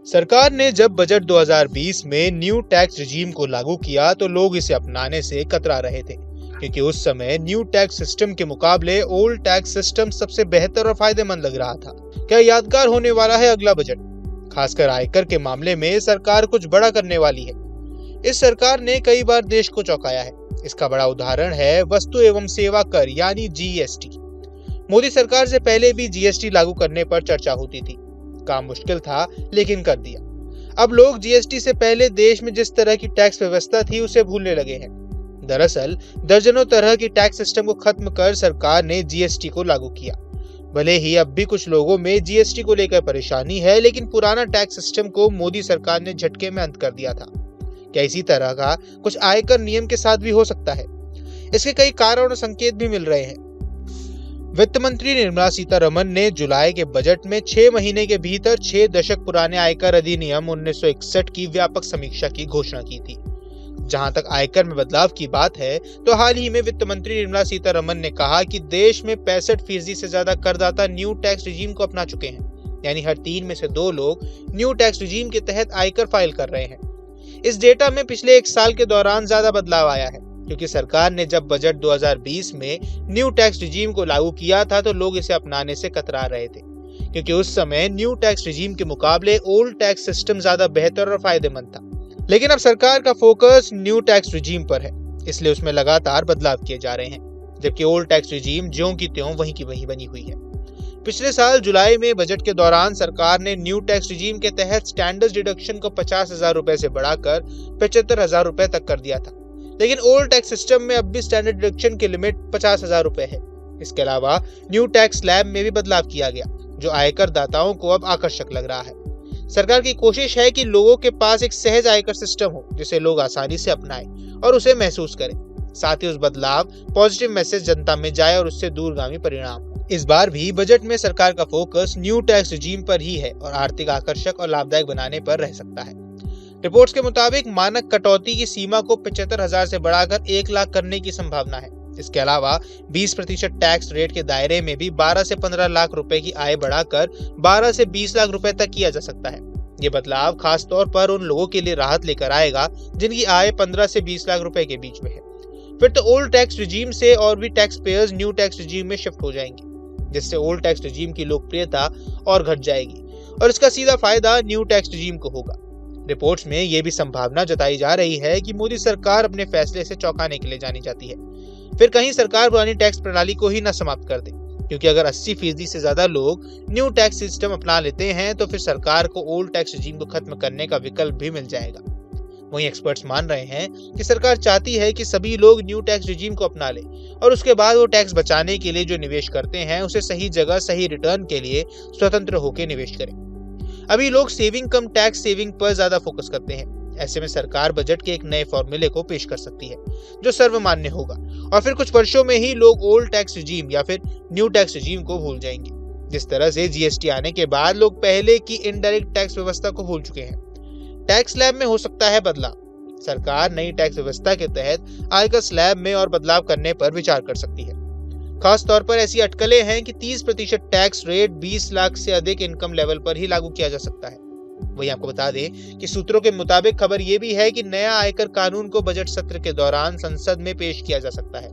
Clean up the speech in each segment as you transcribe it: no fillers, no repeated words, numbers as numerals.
सरकार ने जब बजट 2020 में न्यू टैक्स रिजीम को लागू किया तो लोग इसे अपनाने से कतरा रहे थे, क्योंकि उस समय न्यू टैक्स सिस्टम के मुकाबले ओल्ड टैक्स सिस्टम सबसे बेहतर और फायदेमंद लग रहा था। क्या यादगार होने वाला है अगला बजट? खासकर आयकर के मामले में सरकार कुछ बड़ा करने वाली है। इस सरकार ने कई बार देश को चौंकाया है। इसका बड़ा उदाहरण है वस्तु एवं सेवा कर यानी जीएसटी। मोदी सरकार से पहले भी जीएसटी लागू करने पर चर्चा होती थी। काम मुश्किल था लेकिन कर दिया। अब लोग जीएसटी से पहले देश में जिस तरह की टैक्स व्यवस्था थी उसे भूलने लगे हैं। दरअसल दर्जनों तरह की टैक्स सिस्टम को खत्म कर सरकार ने जीएसटी को लागू किया। भले ही अब भी कुछ लोगों में जीएसटी को लेकर परेशानी है, लेकिन पुराना टैक्स सिस्टम को मोदी सरकार ने झटके में अंत कर दिया था। क्या इसी तरह का कुछ आयकर नियम के साथ भी हो सकता है? इसके कई कारण और संकेत भी मिल रहे हैं। वित्त मंत्री निर्मला सीतारमण ने जुलाई के बजट में 6 महीने के भीतर 6 दशक पुराने आयकर अधिनियम 1961 की व्यापक समीक्षा की घोषणा की थी। जहां तक आयकर में बदलाव की बात है तो हाल ही में वित्त मंत्री निर्मला सीतारमण ने कहा कि देश में 65% से ज्यादा करदाता न्यू टैक्स रिजीम को अपना चुके हैं, यानी हर 3 में से 2 लोग न्यू टैक्स रिजीम के तहत आयकर फाइल कर रहे हैं। इस डेटा में पिछले 1 साल के दौरान ज्यादा बदलाव आया है, क्योंकि सरकार ने जब बजट 2020 में न्यू टैक्स रिजीम को लागू किया था तो लोग इसे अपनाने से कतरा रहे थे, क्योंकि उस समय न्यू टैक्स रिजीम के मुकाबले ओल्ड टैक्स सिस्टम ज्यादा बेहतर और फायदेमंद था। लेकिन अब सरकार का फोकस न्यू टैक्स रिजीम पर है, इसलिए उसमें लगातार बदलाव किए जा रहे हैं, जबकि ओल्ड टैक्स रिजीम ज्यों की त्यों वहीं की वहीं बनी हुई है। पिछले साल जुलाई में बजट के दौरान सरकार ने न्यू टैक्स रिजीम के तहत स्टैंडर्ड डिडक्शन को 50,000 रुपए से बढ़ाकर 75,000 रुपए तक कर दिया था, लेकिन ओल्ड टैक्स सिस्टम में अब भी स्टैंडर्ड डिडक्शन की लिमिट 50,000 रुपए है। इसके अलावा न्यू टैक्स स्लैब में भी बदलाव किया गया, जो आयकर दाताओं को अब आकर्षक लग रहा है। सरकार की कोशिश है कि लोगों के पास एक सहज आयकर सिस्टम हो, जिसे लोग आसानी से अपनाएं और उसे महसूस करें। साथ ही उस बदलाव पॉजिटिव मैसेज जनता में जाए और उससे दूरगामी परिणाम। इस बार भी बजट में सरकार का फोकस न्यू टैक्स रिजीम पर ही है और आर्थिक आकर्षक और लाभदायक बनाने पर रह सकता है। रिपोर्ट्स के मुताबिक मानक कटौती की सीमा को 75,000 से बढ़ाकर 1 लाख करने की संभावना है। इसके अलावा 20% टैक्स रेट के दायरे में भी 12 से 15 लाख रुपए की आय बढ़ाकर 12 से 20 लाख रुपए तक किया जा सकता है। ये बदलाव खास तौर पर उन लोगों के लिए राहत लेकर आएगा जिनकी आय 15 से 20 लाख रुपए के बीच में है। फिर तो ओल्ड टैक्स रिजीम से और भी tax payers new tax regime में शिफ्ट हो जाएंगे, जिससे ओल्ड टैक्स रिजीम की लोकप्रियता और घट जाएगी और इसका सीधा फायदा न्यू टैक्स रिजीम को होगा। रिपोर्ट्स में यह भी संभावना जताई जा रही है कि मोदी सरकार अपने फैसले से चौंकाने के लिए जानी जाती है। फिर कहीं सरकार पुरानी टैक्स प्रणाली को ही न समाप्त कर दे, क्योंकि अगर 80% से ज्यादा लोग न्यू टैक्स सिस्टम अपना लेते हैं तो फिर सरकार को ओल्ड टैक्स रिजीम को खत्म करने का विकल्प भी मिल जाएगा। वहीं एक्सपर्ट्स मान रहे हैं कि सरकार चाहती है कि सभी लोग न्यू टैक्स रिजीम को अपना ले और उसके बाद वो टैक्स बचाने के लिए जो निवेश करते हैं उसे सही जगह सही रिटर्न के लिए स्वतंत्र होकर निवेश करें। अभी लोग सेविंग कम टैक्स सेविंग पर ज्यादा फोकस करते हैं। ऐसे में सरकार बजट के एक नए फॉर्मूले को पेश कर सकती है जो सर्वमान्य होगा और फिर कुछ वर्षों में ही लोग ओल्ड टैक्स रिजीम या फिर न्यू टैक्स रिजीम को भूल जाएंगे। जिस तरह से जीएसटी आने के बाद लोग पहले की इनडायरेक्ट टैक्स व्यवस्था को भूल चुके हैं। टैक्स स्लैब में हो सकता है बदलाव। सरकार नई टैक्स व्यवस्था के तहत आयकर स्लैब में और बदलाव करने पर विचार कर सकती है। खास तौर पर ऐसी अटकलें हैं कि 30% टैक्स रेट 20 लाख से अधिक इनकम लेवल पर ही लागू किया जा सकता है। वही आपको बता दें कि सूत्रों के मुताबिक खबर यह भी है कि नया आयकर कानून को बजट सत्र के दौरान संसद में पेश किया जा सकता है।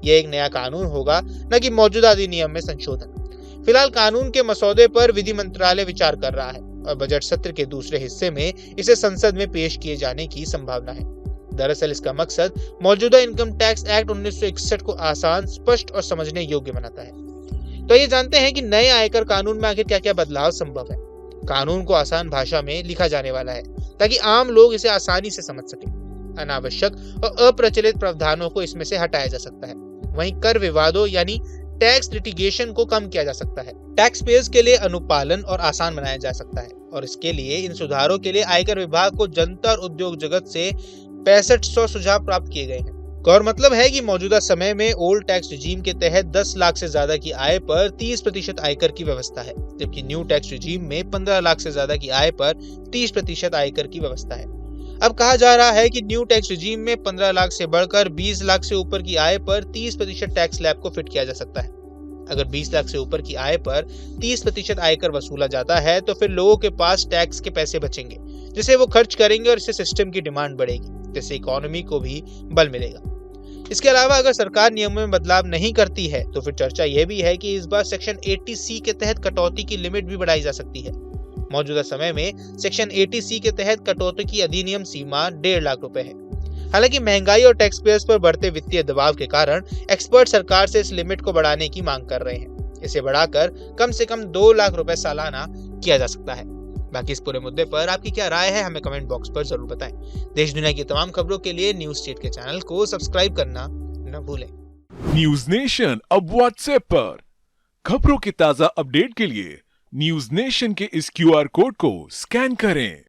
यह एक नया कानून होगा, न कि मौजूदा अधिनियम में संशोधन। फिलहाल कानून के मसौदे पर विधि मंत्रालय विचार कर रहा है और बजट सत्र के दूसरे हिस्से में इसे संसद में पेश किए जाने की संभावना है। दरअसल इसका मकसद मौजूदा इनकम टैक्स एक्ट 1961 को आसान, स्पष्ट और समझने योग्य बनाता है। तो ये जानते हैं कि नए आयकर कानून में आखिर क्या क्या बदलाव संभव है। कानून को आसान भाषा में लिखा जाने वाला है ताकि आम लोग इसे आसानी से समझ सकें। अनावश्यक और अप्रचलित प्रावधानों को इसमें से हटाया जा सकता है। वहीं कर विवादों यानी टैक्स लिटिगेशन को कम किया जा सकता है। टैक्स पेयर्स के लिए अनुपालन और आसान बनाया जा सकता है और इसके लिए इन सुधारों के लिए आयकर विभाग को जनता और उद्योग जगत से 6500 सुझाव प्राप्त किए गए हैं। और मतलब है कि मौजूदा समय में ओल्ड टैक्स रिजीम के तहत 10 लाख से ज्यादा की आय पर 30% आयकर की व्यवस्था है, जबकि न्यू टैक्स रिजीम में 15 लाख से ज्यादा की आय पर 30% आयकर की व्यवस्था है। अब कहा जा रहा है कि न्यू टैक्स रिजीम में 15 लाख से बढ़कर 20 लाख से ऊपर की आय पर 30% टैक्स स्लैब को फिट किया जा सकता है। अगर 20 लाख से ऊपर की आय पर 30% आयकर वसूला जाता है तो फिर लोगों के पास टैक्स के पैसे बचेंगे, जिसे वो खर्च करेंगे और इससे सिस्टम की डिमांड बढ़ेगी, जिससे इकोनॉमी को भी बल मिलेगा। इसके अलावा अगर सरकार नियमों में बदलाव नहीं करती है तो फिर चर्चा यह भी है कि इस बार सेक्शन 80C के तहत कटौती की लिमिट भी बढ़ाई जा सकती है। मौजूदा समय में सेक्शन 80C के तहत कटौती की अधिनियम सीमा 1.5 लाख रुपए है। हालांकि महंगाई और टैक्स पेयर्स पर बढ़ते वित्तीय दबाव के कारण एक्सपर्ट सरकार से इस लिमिट को बढ़ाने की मांग कर रहे हैं। इसे बढ़ाकर कम से कम 2 लाख रुपए सालाना किया जा सकता है। बाकी इस पूरे मुद्दे पर आपकी क्या राय है, हमें कमेंट बॉक्स पर जरूर बताएं। देश दुनिया की तमाम खबरों के लिए न्यूज स्टेट के चैनल को सब्सक्राइब करना न भूलें। न्यूज नेशन अब व्हाट्सएप पर खबरों के ताजा अपडेट के लिए न्यूज नेशन के इस QR कोड को स्कैन करें।